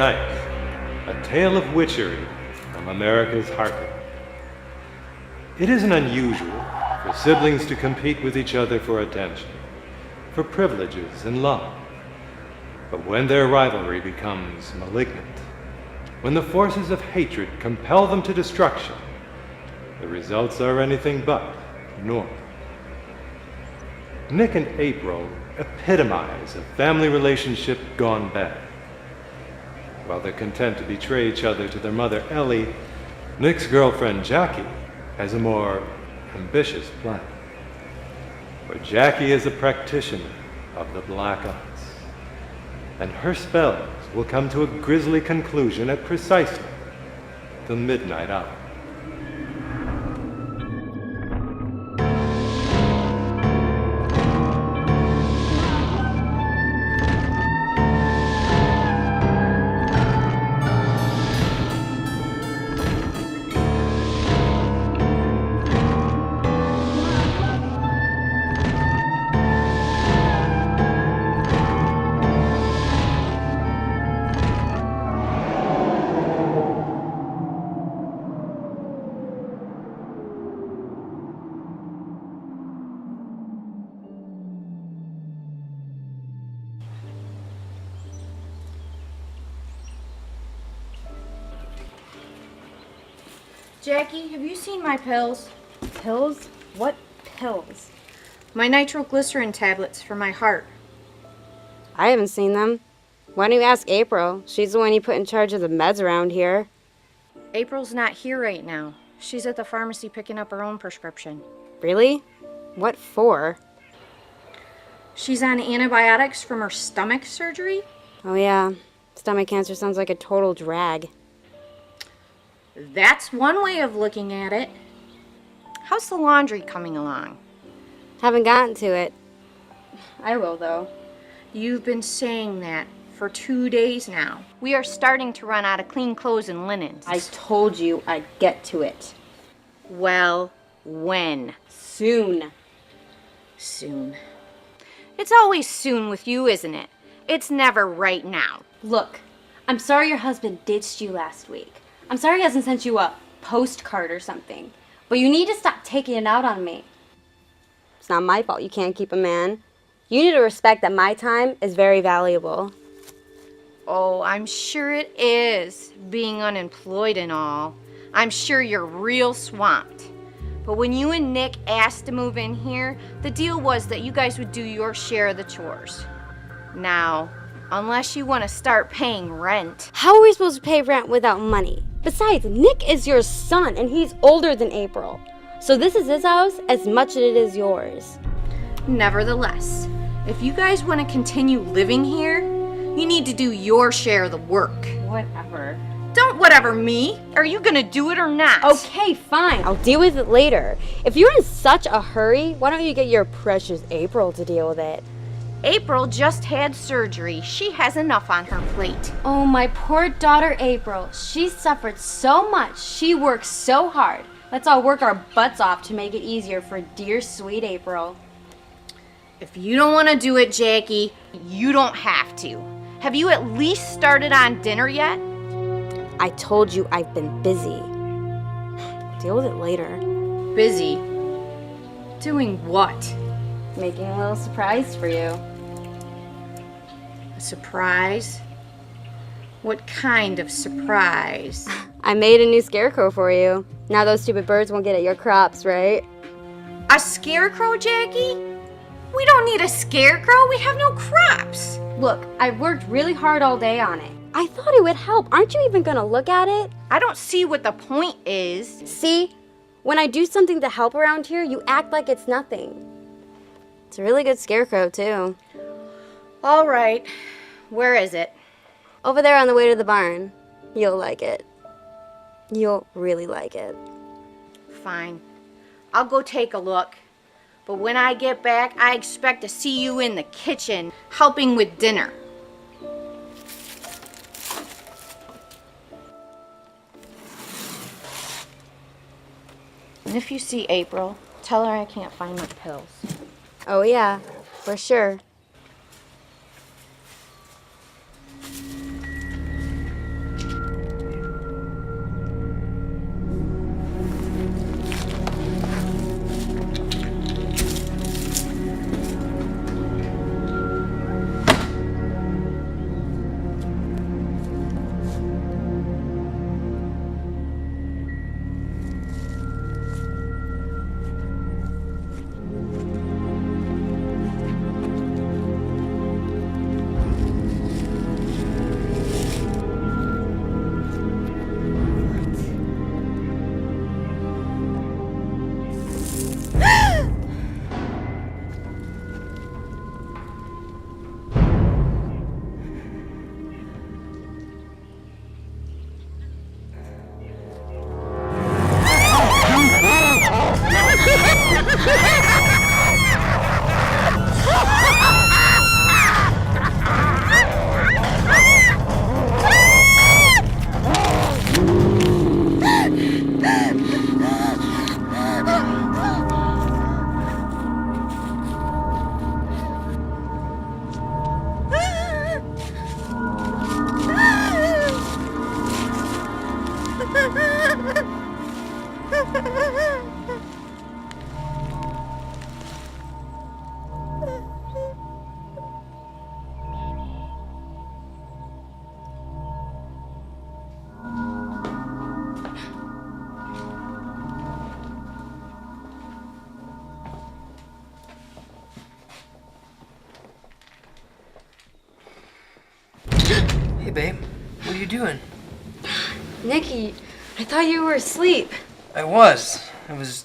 Night, a tale of witchery from America's heartland. It isn't unusual for siblings to compete with each other for attention, for privileges and love. But when their rivalry becomes malignant, when the forces of hatred compel them to destruction, the results are anything but normal. Nick and April epitomize a family relationship gone bad. While they're content to betray each other to their mother Ellie, Nick's girlfriend Jackie has a more ambitious plan. For Jackie is a practitioner of the black arts, and her spells will come to a grisly conclusion at precisely the midnight hour. Jackie, have you seen my pills? Pills? What pills? My nitroglycerin tablets for my heart. I haven't seen them. Why don't you ask April? She's the one you put in charge of the meds around here. April's not here right now. She's at the pharmacy picking up her own prescription. Really? What for? She's on antibiotics from her stomach surgery. Oh yeah, stomach cancer sounds like a total drag. That's one way of looking at it. How's the laundry coming along? Haven't gotten to it. I will though. You've been saying that for 2 days now. We are starting to run out of clean clothes and linens. I told you I'd get to it. Well, when? Soon. Soon. It's always soon with you, isn't it? It's never right now. Look, I'm sorry your husband ditched you last week. I'm sorry he hasn't sent you a postcard or something. But you need to stop taking it out on me. It's not my fault you can't keep a man. You need to respect that my time is very valuable. Oh, I'm sure it is, being unemployed and all. I'm sure you're real swamped. But when you and Nick asked to move in here, the deal was that you guys would do your share of the chores. Now, unless you want to start paying rent. How are we supposed to pay rent without money? Besides, Nick is your son and he's older than April. So this is his house as much as it is yours. Nevertheless, if you guys want to continue living here, you need to do your share of the work. Whatever. Don't whatever me. Are you gonna do it or not? Okay, fine. I'll deal with it later. If you're in such a hurry, why don't you get your precious April to deal with it? April just had surgery. She has enough on her plate. Oh, my poor daughter April. She suffered so much. She worked so hard. Let's all work our butts off to make it easier for dear sweet April. If you don't want to do it, Jackie, you don't have to. Have you at least started on dinner yet? I told you I've been busy. Deal with it later. Busy? Doing what? Making a little surprise for you. A surprise? What kind of surprise? I made a new scarecrow for you. Now those stupid birds won't get at your crops, right? A scarecrow, Jackie? We don't need a scarecrow. We have no crops. Look, I've worked really hard all day on it. I thought it would help. Aren't you even gonna look at it? I don't see what the point is. See? When I do something to help around here, you act like it's nothing. It's a really good scarecrow, too. All right. Where is it? Over there on the way to the barn. You'll like it. You'll really like it. Fine. I'll go take a look. But when I get back, I expect to see you in the kitchen, helping with dinner. And if you see April, tell her I can't find my pills. Oh yeah, for sure. babe. What are you doing? Nikki, I thought you were asleep. I was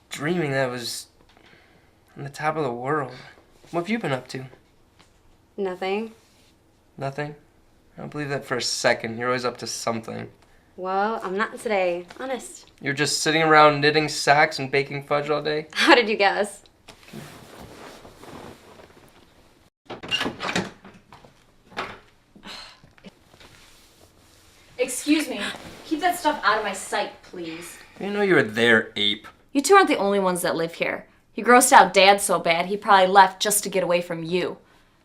dreaming that I was on the top of the world. What have you been up to? Nothing. Nothing? I don't believe that for a second. You're always up to something. Well, I'm not today. Honest. You're just sitting around knitting socks and baking fudge all day? How did you guess? Excuse me. Keep that stuff out of my sight, please. I didn't know you were there, ape. You two aren't the only ones that live here. He grossed out Dad so bad he probably left just to get away from you.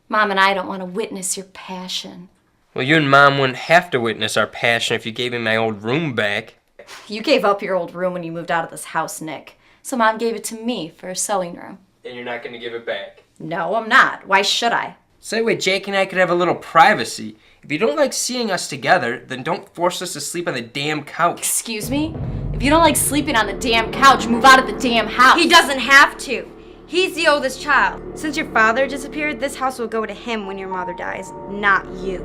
Mom and I don't want to witness your passion. Well, you and Mom wouldn't have to witness our passion if you gave me my old room back. You gave up your old room when you moved out of this house, Nick. So Mom gave it to me for a sewing room. And you're not going to give it back? No, I'm not. Why should I? So that way Jake and I could have a little privacy. If you don't like seeing us together, then don't force us to sleep on the damn couch. Excuse me? If you don't like sleeping on the damn couch, move out of the damn house. He doesn't have to. He's the oldest child. Since your father disappeared, this house will go to him when your mother dies, not you.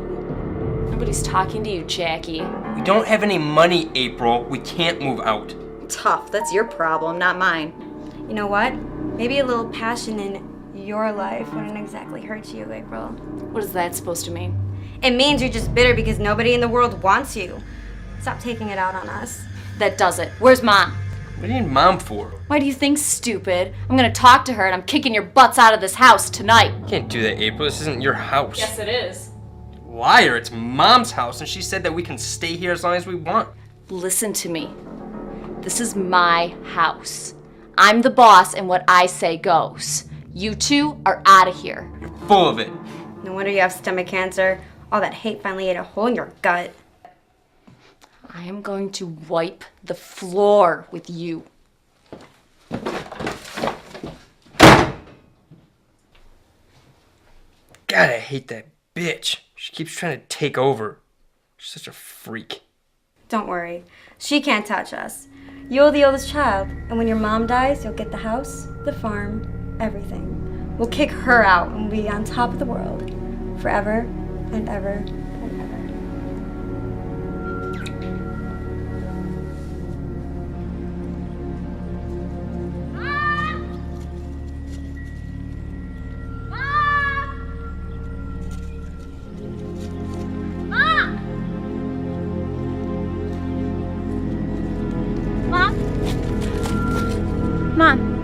Nobody's talking to you, Jackie. We don't have any money, April. We can't move out. Tough. That's your problem, not mine. You know what? Maybe a little passion in your life wouldn't exactly hurt you, April. What is that supposed to mean? It means you're just bitter because nobody in the world wants you. Stop taking it out on us. That does it. Where's Mom? What do you need Mom for? Why do you think, stupid? I'm gonna talk to her and I'm kicking your butts out of this house tonight. You can't do that, April. This isn't your house. Yes, it is. Liar, it's Mom's house, and she said that we can stay here as long as we want. Listen to me. This is my house. I'm the boss and what I say goes. You two are out of here. You're full of it. No wonder you have stomach cancer. All that hate finally ate a hole in your gut. I am going to wipe the floor with you. God, I hate that bitch. She keeps trying to take over. She's such a freak. Don't worry. She can't touch us. You're the oldest child, and when your mom dies, you'll get the house, the farm, everything. We'll kick her out and we'll be on top of the world. Forever and ever and ever. Mom. Mom.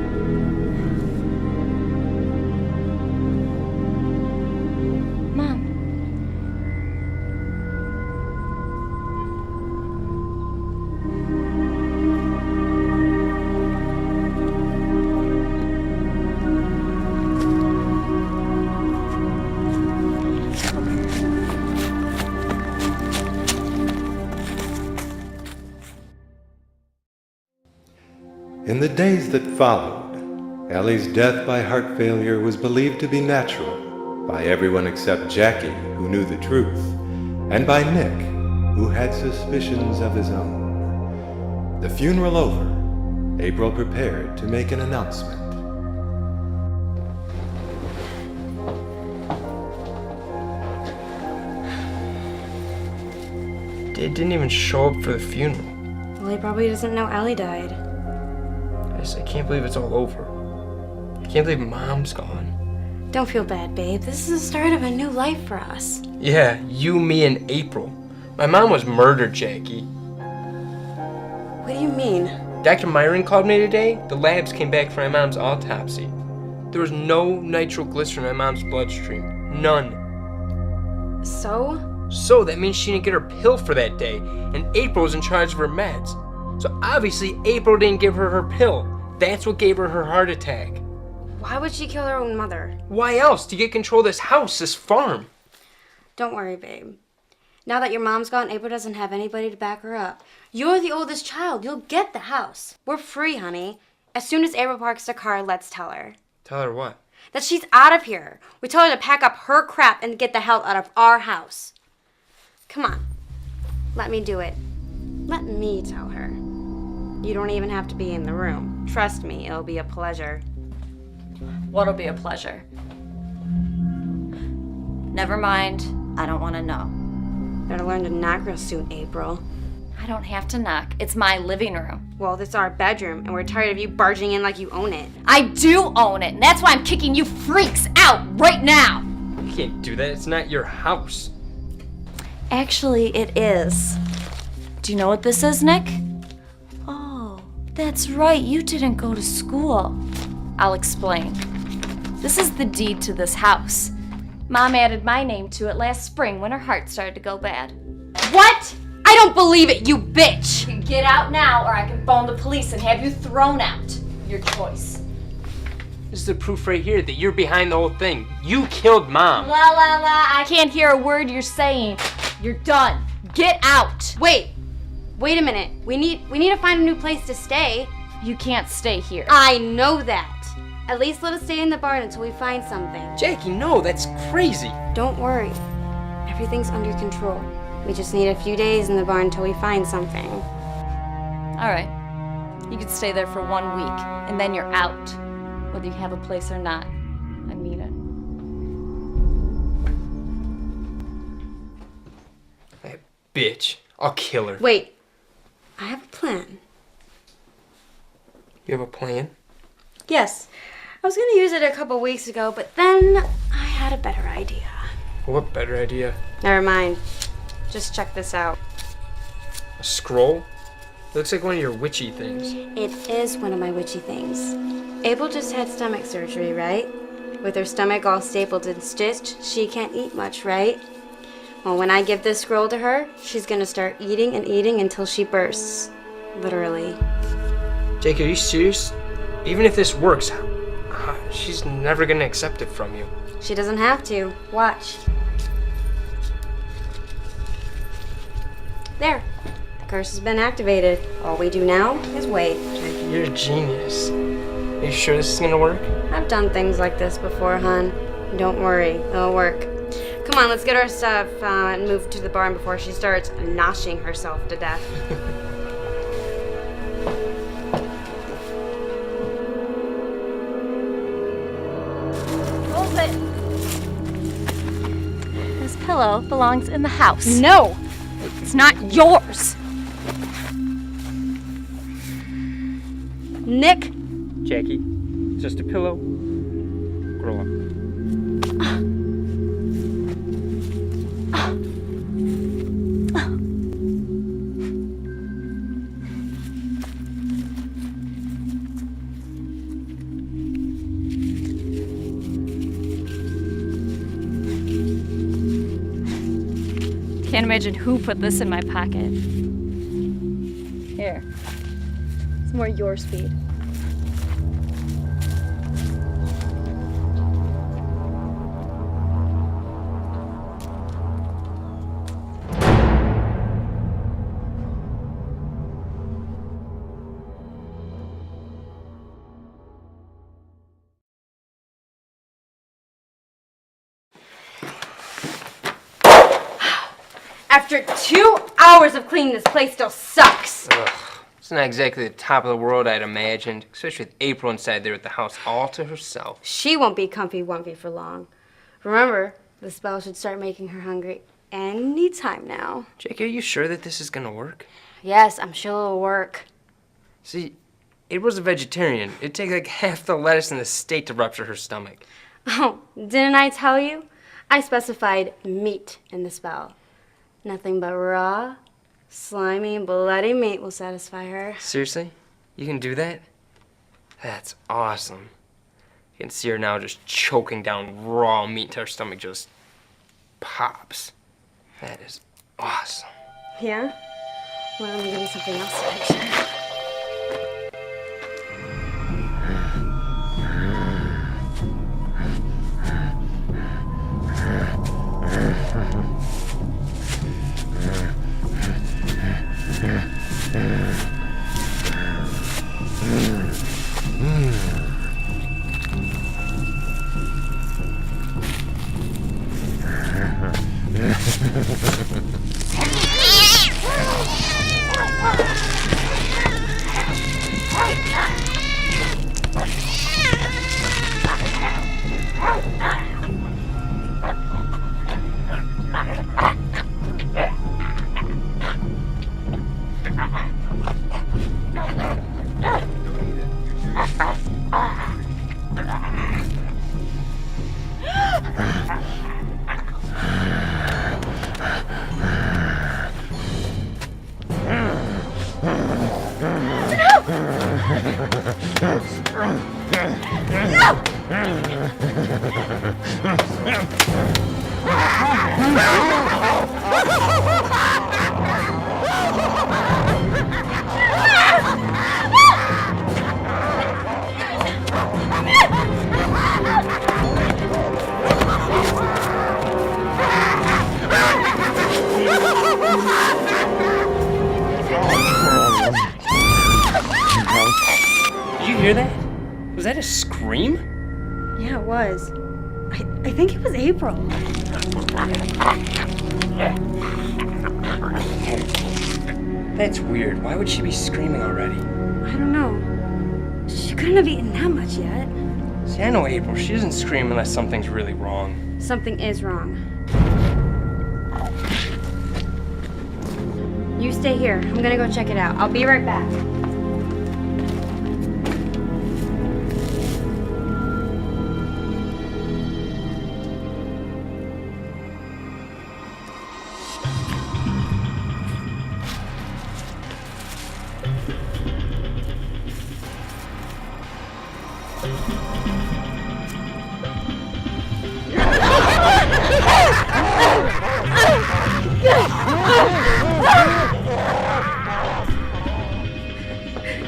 In the days that followed, Ellie's death by heart failure was believed to be natural by everyone except Jackie, who knew the truth, and by Nick, who had suspicions of his own. The funeral over, April prepared to make an announcement. Dad didn't even show up for the funeral. Well, he probably doesn't know Ellie died. I can't believe it's all over. I can't believe Mom's gone. Don't feel bad, babe. This is the start of a new life for us. Yeah, you, me, and April. My mom was murdered, Jackie. What do you mean? Dr. Myron called me today. The labs came back for my mom's autopsy. There was no nitroglycerin in my mom's bloodstream. None. So, that means she didn't get her pill for that day, and April was in charge of her meds. So obviously April didn't give her her pill. That's what gave her her heart attack. why would she kill her own mother? Why else? To get control of this house, this farm. Don't worry, babe. Now that your mom's gone, April doesn't have anybody to back her up. You're the oldest child. You'll get the house. We're free, honey. As soon as April parks the car, let's tell her. Tell her what? That she's out of here. We told her to pack up her crap and get the hell out of our house. Come on. Let me do it. Let me tell her. You don't even have to be in the room. Trust me, it'll be a pleasure. What'll be a pleasure? Never mind. I don't want to know. Better learn to knock real soon, April. I don't have to knock. It's my living room. Well, this is our bedroom, and we're tired of you barging in like you own it. I do own it, and that's why I'm kicking you freaks out right now. You can't do that. It's not your house. Actually, it is. Do you know what this is, Nick? Oh, that's right. You didn't go to school. I'll explain. This is the deed to this house. Mom added my name to it last spring when her heart started to go bad. What? I don't believe it, you bitch! You can get out now, or I can phone the police and have you thrown out. Your choice. This is the proof right here that you're behind the whole thing. You killed Mom. La la la, I can't hear a word you're saying. You're done. Get out. Wait a minute. We need to find a new place to stay. You can't stay here. I know that. At least let us stay in the barn until we find something. Jackie, no, that's crazy. Don't worry. Everything's under control. We just need a few days in the barn until we find something. All right. You can stay there for 1 week, and then you're out. Whether you have a place or not. I mean it. That bitch. I'll kill her. Wait. I have a plan. You have a plan? Yes. I was gonna use it a couple weeks ago, but then I had a better idea. What better idea? Never mind. Just check this out. A scroll? It looks like one of your witchy things. It is one of my witchy things. April just had stomach surgery, right? With her stomach all stapled and stitched, she can't eat much, right? Well, when I give this scroll to her, she's gonna start eating and eating until she bursts. Literally. Jake, are you serious? Even if this works, she's never gonna accept it from you. She doesn't have to. Watch. There. The curse has been activated. All we do now is wait. Jake, you're a genius. Are you sure this is gonna work? I've done things like this before, hon. Don't worry, it'll work. Come on, let's get our stuff and move to the barn before she starts noshing herself to death. Close it. This pillow belongs in the house. No! It's not yours. Nick! Jackie, it's just a pillow. Grow up. Can't imagine who put this in my pocket. Here. It's more your speed. After 2 hours of cleaning, this place still sucks. Ugh. It's not exactly the top of the world I'd imagined, especially with April inside there at the house all to herself. She won't be comfy-wumpy for long. Remember, the spell should start making her hungry any time now. Jackie, are you sure that this is gonna work? Yes, I'm sure it'll work. See, April's a vegetarian. It'd take like half the lettuce in the state to rupture her stomach. Oh, didn't I tell you? I specified meat in the spell. Nothing but raw, slimy, bloody meat will satisfy her. Seriously? You can do that? That's awesome. You can see her now just choking down raw meat until her stomach just pops. That is awesome. Yeah? Well, let me give you something else to picture. Did you hear that? Was that a scream? Yeah, it was. I think it was April. That's weird. Why would she be screaming already? I don't know. She couldn't have eaten that much yet. See, I know April. She doesn't scream unless something's really wrong. Something is wrong. You stay here. I'm gonna go check it out. I'll be right back.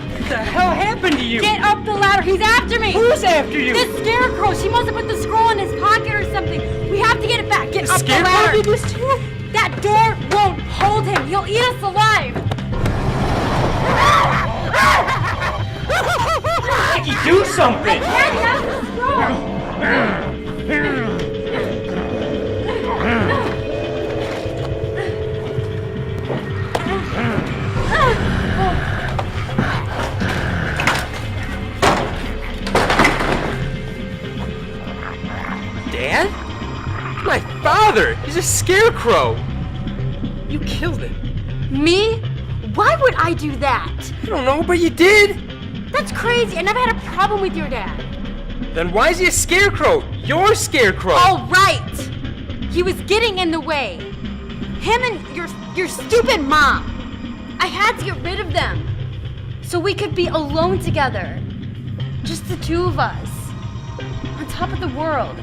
What the hell happened to you? Get up the ladder! He's after me! Who's after you? This scarecrow! She must have put the scroll in his pocket or something! We have to get it back! Get up the Scarecrow ladder! did this to you? That door won't hold him! He'll eat us alive! Nikki, do something! Can't have the scroll! Dad? My father! He's a scarecrow! You killed him. Me? Why would I do that? I don't know, but you did! That's crazy. I never had a problem with your dad. Then why is he a scarecrow? You're a scarecrow! All right. He was getting in the way. Him and your stupid mom. I had to get rid of them so we could be alone together. Just the two of us. On top of the world.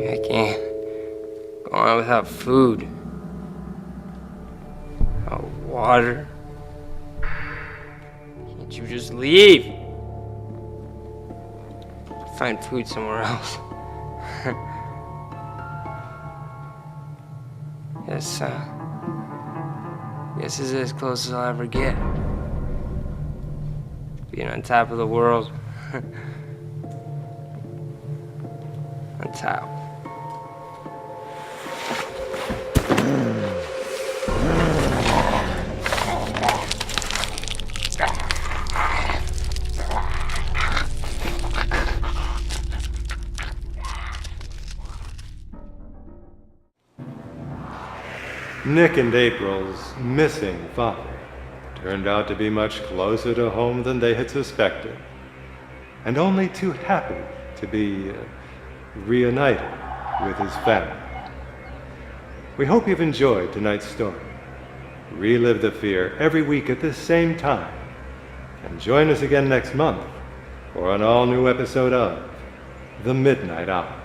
I can't go on without food. Without water. Can't you just leave? Find food somewhere else. Guess this is as close as I'll ever get. Being on top of the world. On top. Nick and April's missing father turned out to be much closer to home than they had suspected, and only too happy to be reunited with his family. We hope you've enjoyed tonight's story. Relive the fear every week at this same time, and join us again next month for an all-new episode of The Midnight Hour.